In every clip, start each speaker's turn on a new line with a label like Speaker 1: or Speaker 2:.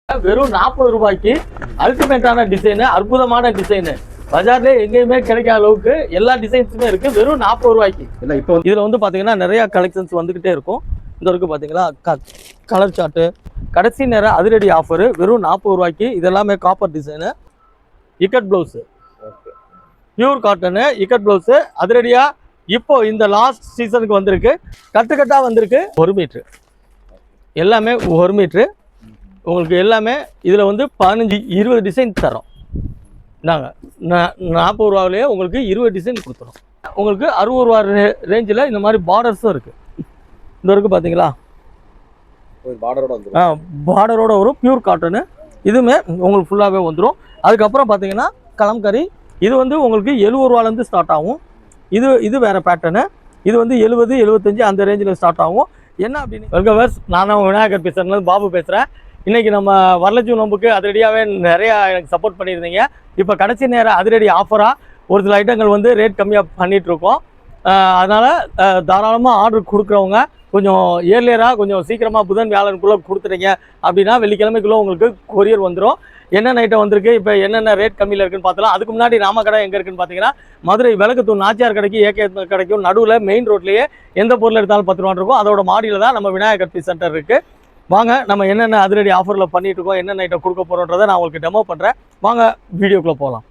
Speaker 1: வெறும் 40 ரூபாய்க்கு அல்டிமேட்டான டிசைனு, அற்புதமான டிசைனு. பஜார்ல எங்கேயுமே கிடைக்காத அளவுக்கு எல்லா டிசைன்ஸுமே இருக்கு. வெறும் 40 ரூபாய்க்கு. இல்லை இப்போ இதுல வந்து பாத்தீங்கன்னா நிறைய கலெக்ஷன்ஸ் வந்துகிட்டே இருக்கும். இந்த இருக்கு பாத்தீங்களா கலர் சார்ட்டு, கடைசி நேரம் அதிரடி ஆஃபர் வெறும் 40 ரூபாய்க்கு. இதெல்லாமே copper design, ikat blouse, pure cotton ikat blouse அதிரடியா இப்போ இந்த லாஸ்ட் சீசனுக்கு வந்திருக்கு. கட்டுக்கட்டா வந்திருக்கு. 1 மீட்ரு எல்லாமே 1 மீட்ரு. உங்களுக்கு எல்லாமே இதில் வந்து 15-20 டிசைன் தரோம். நாங்கள் 40 ரூபாவிலேயே உங்களுக்கு 20 டிசைன் கொடுத்துறோம். உங்களுக்கு 60 ரூபா ரேஞ்சில் இந்த மாதிரி பார்டர்ஸும் இருக்குது. இந்த இருக்குது பார்த்தீங்களா, பார்டரோட வரும். பியூர் காட்டனு இதுவுமே உங்களுக்கு ஃபுல்லாகவே வந்துடும். அதுக்கப்புறம் பார்த்தீங்கன்னா கலம்கரி, இது வந்து உங்களுக்கு 70 ரூபாலேருந்து ஸ்டார்ட் ஆகும். இது வேறு பேட்டர்னு. இது வந்து 70-75 அந்த ரேஞ்சில் ஸ்டார்ட் ஆகும். என்ன அப்படின்னு வெல்கவர்ஸ், நான் விநாயகர் பேசுகிறேன், பாபு பேசுகிறேன். இன்றைக்கி நம்ம வரலட்சுமி நோம்புக்கு அதிரடியாகவே நிறையா எனக்கு சப்போர்ட் பண்ணியிருந்தீங்க. இப்போ கடைசி நேரம் அதிரடி ஆஃபராக ஒரு சில ஐட்டங்கள் வந்து ரேட் கம்மியாக பண்ணிகிட்ருக்கோம். அதனால் தாராளமாக ஆர்டர் கொடுக்குறவங்க கொஞ்சம் ஏர்லியராக கொஞ்சம் சீக்கிரமாக புதன் வியாழனுக்குள்ளே கொடுத்துட்டீங்க அப்படின்னா வெள்ளிக்கிழமைக்குள்ளே உங்களுக்கு கொரியர் வந்துடும். என்னென்ன ஐட்டம் வந்திருக்கு, இப்போ என்னென்ன ரேட் கம்மியில் இருக்குன்னு பார்த்தலாம். அதுக்கு முன்னாடி நாம கடை எங்கே இருக்குன்னு பார்த்தீங்கன்னா மதுரை விளக்குத்தூர் நாச்சியார் கடைக்கு ஏகே கடைக்கும் நடுவில் மெயின் ரோட்லேயே எந்த பொருள் எடுத்தாலும் 10 ரூபா இருக்கும். அதோட மாடியில் தான் நம்ம விநாயகர் பீஸ் சென்டர் இருக்குது. வாங்க நம்ம என்னென்ன அதிரடி ஆஃபரில் பண்ணிட்டு இருக்கோம், என்னென்ன ஐட்டம் கொடுக்க போகிறோன்றதை நான் உங்களுக்கு டெமோ பண்ணுறேன். வாங்க வீடியோக்குள்ளே போகலாம்.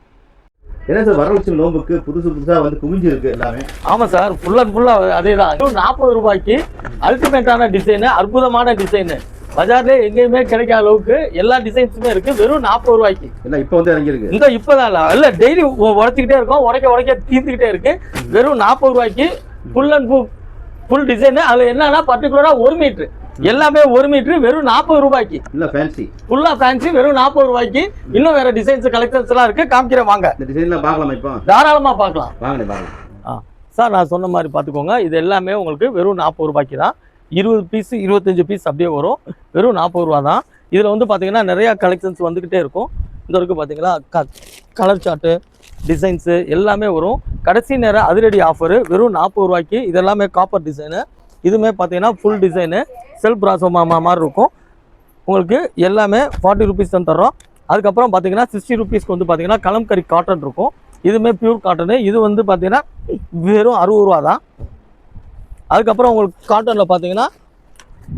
Speaker 2: என்ன சார், வரலட்சுமி நோம்புக்கு புதுசாக வந்து குமிஞ்சிருக்கு எல்லாமே?
Speaker 1: ஆமாம் சார், ஃபுல் அண்ட் ஃபுல்லாக அதே தான். 40 ரூபாய்க்கு அல்டிமேட்டான டிசைனு, அற்புதமான டிசைனு. பஜார்லேயே எங்கேயுமே கிடைக்காத அளவுக்கு எல்லா டிசைன்ஸுமே இருக்குது. வெறும் 40 ரூபாய்க்கு.
Speaker 2: இல்லை இப்போ வந்து இறங்கியிருக்கு.
Speaker 1: இந்த இப்போதான் இல்லை, டெய்லி உடச்சிக்கிட்டே இருக்கும், உடைக்க தீர்ந்துக்கிட்டே இருக்குது. வெறும் 40 ரூபாய்க்கு ஃபுல் அண்ட் ஃபுல் டிசைனு. அதில் என்னன்னா பர்டிகுலராக 1 மீட்ரு எல்லாமே 1 மீட்ரு வெறும் 40 ரூபாய்க்கு.
Speaker 2: இல்லை ஃபேன்சி,
Speaker 1: ஃபுல்லாக ஃபேன்சி வெறும் 40 ரூபாய்க்கு. இன்னும் வேற டிசைன்ஸ் கலெக்ஷன்ஸ் எல்லாம் இருக்கு, காமிக்கிறேன் வாங்க.
Speaker 2: இந்த டிசைன்லாம் பார்க்கலாம், இப்போ
Speaker 1: தாராளமாக பார்க்கலாம்.
Speaker 2: வாங்க.
Speaker 1: சார் நான் சொன்ன மாதிரி பார்த்துக்கோங்க. இது எல்லாமே உங்களுக்கு வெறும் 40 ரூபாய்க்கு தான். 20 பீஸ் 25 பீஸ் அப்படியே வரும். வெறும் 40 ரூபா தான். இதில் வந்து பார்த்தீங்கன்னா நிறையா கலெக்ஷன்ஸ் வந்துக்கிட்டே இருக்கும். இந்த இருக்குது பார்த்தீங்களா கலர் சார்ட்டு, டிசைன்ஸு எல்லாமே வரும். கடைசி நேரம் அதிரடி ஆஃபரு வெறும் 40 ரூபாய்க்கு. இதெல்லாமே காப்பர் டிசைனு. இதுவுமே பார்த்தீங்கன்னா ஃபுல் டிசைனு செல்ஃப் பிராசோ மாதிரி இருக்கும். உங்களுக்கு எல்லாமே 40 ருபீஸ் தான் தர்றோம். அதுக்கப்புறம் பார்த்தீங்கன்னா 60 ருபீஸ்க்கு வந்து பார்த்தீங்கன்னா கலம்கரி காட்டன் இருக்கும். இதுவுமே பியூர் காட்டனு. இது வந்து பார்த்தீங்கன்னா வெறும் 60 ரூபா தான். அதுக்கப்புறம் உங்களுக்கு காட்டனில் பார்த்தீங்கன்னா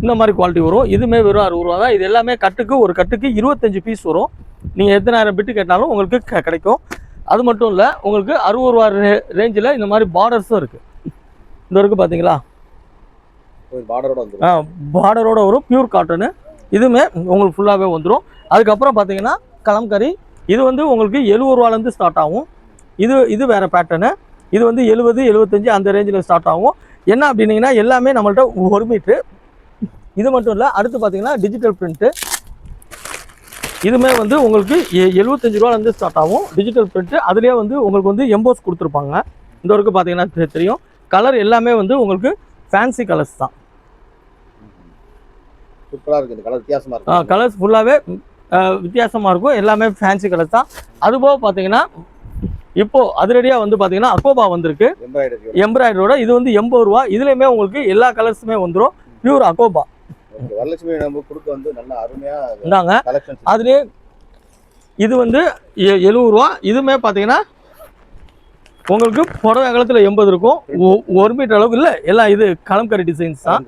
Speaker 1: இந்த மாதிரி குவாலிட்டி வரும். இதுவுமே வெறும் 60 ரூபா தான். இது எல்லாமே ஒரு கட்டுக்கு 25 பீஸ் வரும். நீங்கள் எத்தனாயிரம் பிட்டு கேட்டாலும் உங்களுக்கு கிடைக்கும். அது மட்டும் இல்லை, உங்களுக்கு 60 ரூபா ரேஞ்சில் இந்த மாதிரி பார்டர்ஸும் இருக்குது. இந்த இருக்குது பார்த்தீங்களா, பார்டரோட வரும். Pure cotton. இதுவுமே உங்களுக்கு ஃபுல்லாகவே வந்துடும். அதுக்கப்புறம் பார்த்தீங்கன்னா கலம்கரி, இது வந்து உங்களுக்கு 70 ரூபாலேருந்து ஸ்டார்ட் ஆகும். இது வேறு பேட்டர்னு. இது வந்து 70-75 அந்த ரேஞ்சில் ஸ்டார்ட் ஆகும். என்ன அப்படின்னீங்கன்னா எல்லாமே நம்மள்ட்ட 1 மீட்ரு. இது மட்டும் இல்லை, அடுத்து பார்த்தீங்கன்னா டிஜிட்டல் பிரிண்ட்டு. இதுவுமே வந்து உங்களுக்கு 75 ரூபாலேருந்து ஸ்டார்ட் ஆகும். Digital print. அதுலேயே வந்து உங்களுக்கு வந்து எம்போஸ் கொடுத்துருப்பாங்க. இந்த வரைக்கும் பார்த்தீங்கன்னா தெரியும். கலர் எல்லாமே வந்து உங்களுக்கு ஃபேன்சி கலர்ஸ் தான்.
Speaker 2: சூப்பராக இருக்குது. கலர் வித்தியாசமாக இருக்கும்.
Speaker 1: கலர்ஸ் ஃபுல்லாகவே வித்தியாசமாக இருக்கும். எல்லாமே ஃபேன்சி கலர்ஸ் தான். அதுபோக பார்த்தீங்கன்னா இப்போது அதிரடியாக வந்து பார்த்தீங்கன்னா அக்கோபா வந்திருக்கு எம்ப்ராய்டரோட. இது வந்து 80 ரூபா. இதுலேயுமே உங்களுக்கு எல்லா கலர்ஸுமே வந்துடும். பியூர் அக்கோபா.
Speaker 2: வரலட்சுமி நம்ம கொடுக்க வந்து நல்லா அருமையாக
Speaker 1: இருந்தாங்க. அதுலேயே இது வந்து 70 ரூபா. இதுவுமே பார்த்தீங்கன்னா உங்களுக்கு புடவை அகலத்தில் 80 இருக்கும். 1 மீட்டர் அளவுக்கு இல்லை. எல்லாம் இது கலம்கரி டிசைன்ஸ் தான்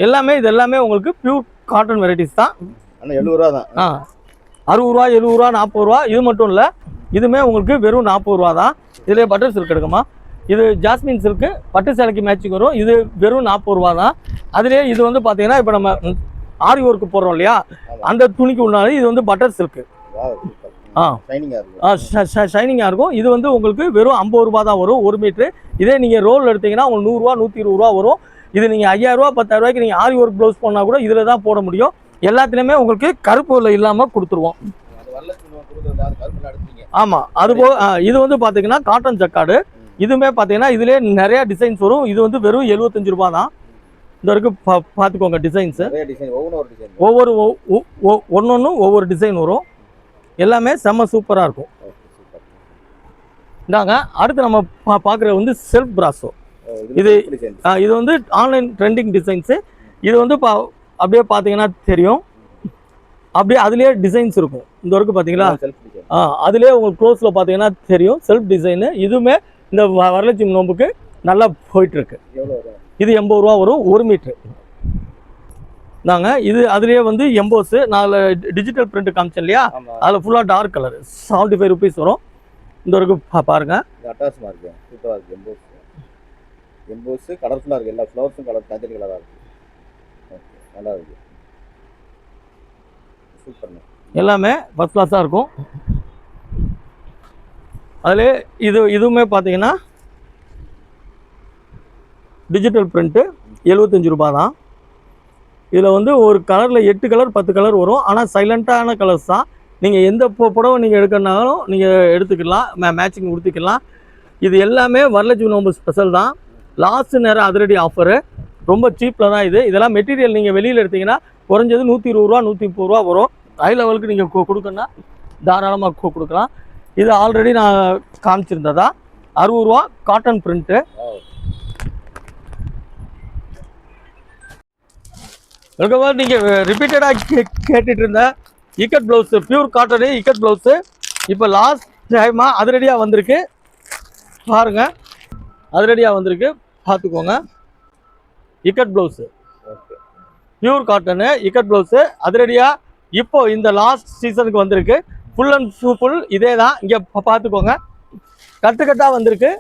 Speaker 1: எல்லாமே. இது எல்லாமே உங்களுக்கு பியூர் காட்டன் வெரைட்டிஸ் தான்.
Speaker 2: 70 ரூபா தான்.
Speaker 1: 60 ரூபா, 70 ரூபா, 40 ரூபா. இது மட்டும் இல்லை, இதுவுமே உங்களுக்கு வெறும் 40 ரூபா தான். இதுலேயே பட்டர் சில்க் எடுக்குமா, இது ஜாஸ்மின் சில்க்கு பட்டு சேலைக்கு மேட்சிங் வரும். இது வெறும் 40 ரூபா தான். அதுலேயே இது வந்து பார்த்தீங்கன்னா இப்போ நம்ம ஆரி ஒர்க்கு போடுறோம் இல்லையா, அந்த துணிக்கு உள்ளாலும் இது வந்து பட்டர் சில்க்கு. ஷைனிங்காக இருக்கும். இது வந்து உங்களுக்கு வெறும் 50 ரூபா தான் வரும் 1 மீட்ரு. இதே நீங்கள் ரோல் எடுத்தீங்கன்னா உங்களுக்கு 100 ரூபா 120 ரூபா வரும். இது நீங்கள் 5000 ரூபா 10000 ரூபாய்க்கு நீங்கள் ஆரி ஒர்க் ப்ளவுஸ் போனால் கூட இதில் தான் போட முடியும். எல்லாத்துலேயுமே உங்களுக்கு கருப்பு இல்லாமல் கொடுத்துருவோம். ஆமாம். அதுபோல் இது வந்து பார்த்தீங்கன்னா காட்டன் ஜக்காடு. இதுவுமே பார்த்தீங்கன்னா இதுலேயே நிறையா டிசைன்ஸ் வரும். இது வந்து வெறும் 75 ரூபா தான். இந்த வரைக்கும் பார்த்துக்கோங்க டிசைன்ஸு. ஒவ்வொன்றும் ஒவ்வொரு டிசைன் வரும். எல்லாமே செம்ம சூப்பராக இருக்கும். இந்தாங்க அடுத்து நம்ம பார்க்குறது வந்து செல்ஃப் பிராசோ. இது வந்து ஆன்லைன் ட்ரெண்டிங் டிசைன்ஸு. இது வந்து அப்படியே பார்த்தீங்கன்னா தெரியும். அப்படியே அதுலேயே டிசைன்ஸ் இருக்கும். இந்த வரைக்கும் பார்த்தீங்களா,
Speaker 2: செல்ஃப் டிசைன்.
Speaker 1: அதுலேயே உங்களுக்கு க்ளோஸில் பார்த்தீங்கன்னா தெரியும் செல்ஃப் டிசைனு. இதுவுமே இந்த வரலட்சுமி நோம்புக்கு நல்லா போயிட்டுருக்கு.
Speaker 2: எவ்வளோ வரும்?
Speaker 1: இது 80 ரூபா வரும் 1 மீட்ரு தாங்க. இது அதுலேயே வந்து எம்போஸு நான் டிஜிட்டல் பிரிண்ட் காமிச்சேன் இல்லையா,
Speaker 2: ஆமா.
Speaker 1: அதில் ஃபுல்லாக டார்க் கலர் 75 ருபீஸ் வரும். இந்த வரைக்கும் பாருங்கள்.
Speaker 2: இது அட்டாச்மா இருக்கு, சூப்பராக இருக்குது. எம்போஸ் கலர்ஃபுல்லாக இருக்குது. எல்லா ஃப்ளவர்ஸும் கலர் தஞ்சரி கலராக இருக்குது. ஓகே, நல்லா இருக்குது. சூப்பர்ண்ணே.
Speaker 1: எல்லாமே ஃபஸ்ட் கிளாஸாக இருக்கும். அதில் இதுவுமே பார்த்தீங்கன்னா டிஜிட்டல் பிரிண்ட்டு 75 ரூபா தான். இதில் வந்து ஒரு கலரில் 8 கலர் 10 கலர் வரும். ஆனால் சைலண்ட்டான கலர்ஸ் தான். நீங்கள் எந்த புடவை நீங்கள் எடுக்கிறனாலும் நீங்கள் எடுத்துக்கலாம், மேட்சிங் கொடுத்துக்கலாம். இது எல்லாமே வரலட்சுமி நோம்பு ஸ்பெஷல் தான். லாஸ்ட் நேரம் அதிரடி ஆஃபரு, ரொம்ப சீப்பில் தான் இது. இதெல்லாம் மெட்டீரியல் நீங்கள் வெளியில் எடுத்தீங்கன்னா குறைஞ்சது 120 ரூபா 130 ரூபா வரும். ஹை லெவலுக்கு நீங்கள் கொடுக்கணுன்னா தாராளமாக கொடுக்கலாம். இது ஆல்ரெடி நான் காமிச்சிருந்ததா 60 ரூபா காட்டன் பிரிண்ட்டு. அதுக்கப்புறம் நீங்கள் ரிப்பீட்டடாக கேட்டுட்டு இருந்த ikat blouse, pure cotton ikat blouse இப்போ லாஸ்ட் டைமாக அதிரடியாக வந்திருக்கு. பாருங்கள், அதிரடியாக வந்திருக்கு, பார்த்துக்கோங்க. Ikat blouse, pure cotton ikat blouse அதிரடியாக இப்போ இந்த லாஸ்ட் சீசனுக்கு வந்திருக்கு. ஃபுல் அண்ட் ஃபுல் இதே தான். இங்கே பார்த்துக்கோங்க, கட்டுக்கட்டாக வந்திருக்கு.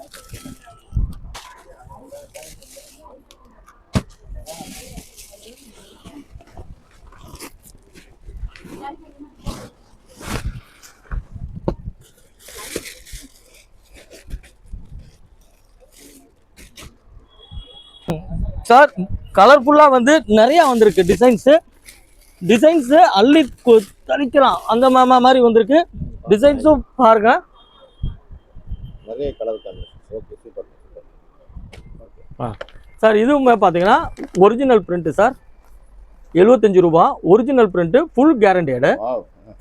Speaker 1: சார் கலர்ஃபுல்லாக வந்து நிறையா வந்திருக்கு. டிசைன்ஸு அள்ளி தரிக்கலாம் அந்த மாதிரி வந்திருக்கு. டிசைன்ஸும் பாருங்க,
Speaker 2: நிறைய colour combination. Okay, super.
Speaker 1: Sir இதுவுமே பார்த்தீங்கன்னா ஒரிஜினல் பிரிண்ட்டு சார், 75 ரூபா original print, full guaranteed,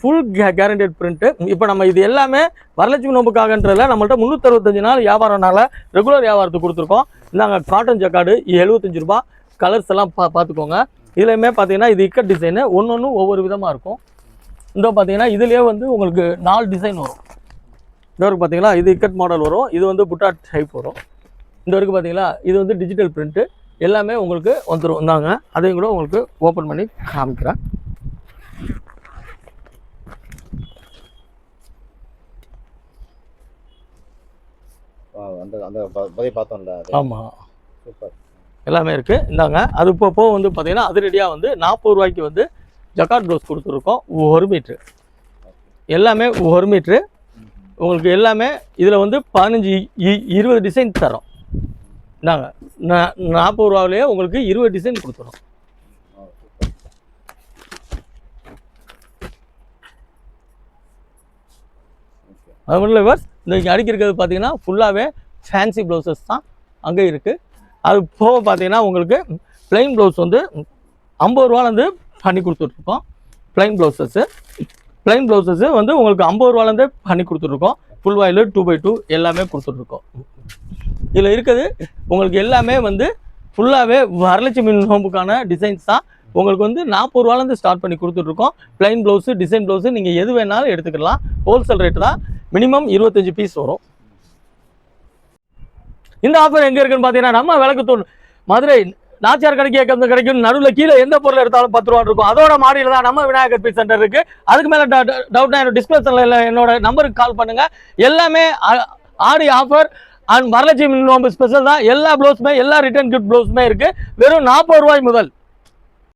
Speaker 1: full guaranteed print. இப்போ நம்ம இது எல்லாமே வரலட்சுமி நோம்புக்காகன்றதில் நம்மள்ட்ட 365 நாள் வியாபாரனால ரெகுலர் வியாபாரத்துக்கு கொடுத்துருக்கோம். நாங்கள் காட்டன் ஜக்கார்டு 75 ரூபா. கலர்ஸ் எல்லாம் பார்த்துக்கோங்க. இதுலையுமே பார்த்தீங்கன்னா இது இக்கட் டிசைனு, ஒன்று ஒவ்வொரு விதமாக இருக்கும். இந்த பார்த்தீங்கன்னா இதுலேயே வந்து உங்களுக்கு 4 டிசைன் வரும். இந்த வரைக்கும் பார்த்தீங்களா, இது இக்கட் மாடல் வரும், இது வந்து புட்டா டைப் வரும். இந்த வரைக்கும் பார்த்தீங்களா, இது வந்து டிஜிட்டல் பிரிண்ட்டு. எல்லாமே உங்களுக்கு வந்துடும். வந்தாங்க அதையும் கூட உங்களுக்கு ஓப்பன் பண்ணி காமிக்கிறேன். ஆமாம்,
Speaker 2: சூப்பர்.
Speaker 1: எல்லாமே இருக்குது. இந்தாங்க. அது இப்போ வந்து பார்த்தீங்கன்னா அதிரடியாக வந்து 40 ரூபாய்க்கு வந்து ஜக்கார்ட் ப்ளவுஸ் கொடுத்துருக்கோம் 1 மீட்ரு. எல்லாமே 1 மீட்ரு உங்களுக்கு. எல்லாமே இதில் வந்து 15-20 டிசைன் தரோம். இந்தாங்க, 40 ரூபாவிலேயே உங்களுக்கு 20 டிசைன் கொடுத்துரும். அது மட்டும் இல்லை விவர்ஸ், இந்த அடிக்கிறது பார்த்தீங்கன்னா ஃபுல்லாகவே ஃபேன்சி ப்ளவுசஸ் தான் அங்கே இருக்குது. அது போக பார்த்தீங்கன்னா உங்களுக்கு ப்ளைன் ப்ளவுஸ் வந்து 50 ரூபாலேருந்து பண்ணி கொடுத்துட்ருக்கோம். ப்ளைன் ப்ளவுசஸ்ஸு வந்து உங்களுக்கு 50 ரூபாலேருந்து பண்ணி கொடுத்துட்ருக்கோம். ஃபுல் வாயில் 2x2 எல்லாமே கொடுத்துட்ருக்கோம். இதில் இருக்குது உங்களுக்கு எல்லாமே வந்து ஃபுல்லாகவே வரலட்சுமி நோம்புக்கான டிசைன்ஸ் தான். உங்களுக்கு வந்து 40 ரூபாலேருந்து ஸ்டார்ட் பண்ணி கொடுத்துட்ருக்கோம். ப்ளைன் ப்ளவுஸு, டிசைன் ப்ளவுஸு நீங்கள் எது வேணாலும் எடுத்துக்கலாம். ஹோல்சேல் ரேட்டு தான். மினிமம் 25 பீஸ் வரும். இந்த ஆஃபர் எங்கே இருக்குன்னு பார்த்தீங்கன்னா நம்ம விளக்குத்தூள் மதுரை நாச்சியார் கிடைக்கும் நடுவில் கீழே எந்த பொருள் எடுத்தாலும் 10 ரூபா இருக்கும். அதோட மாடியில் தான் நம்ம விநாயகர் பீஸ் சென்டர் இருக்குது. அதுக்கு மேலே டவுட்னா என்னோட டிஸ்கிரிப்ஷனில் என்னோட நம்பருக்கு கால் பண்ணுங்கள். எல்லாமே ஆடி ஆஃபர் அண்ட் வரலட்சுமி நோம்பு ஸ்பெஷல் தான். எல்லா ப்ளவுஸுமே, எல்லா ரிட்டர்ன் கிஃப்ட் ப்ளவுஸுமே இருக்குது. வெறும் 40 ரூபாய் முதல்.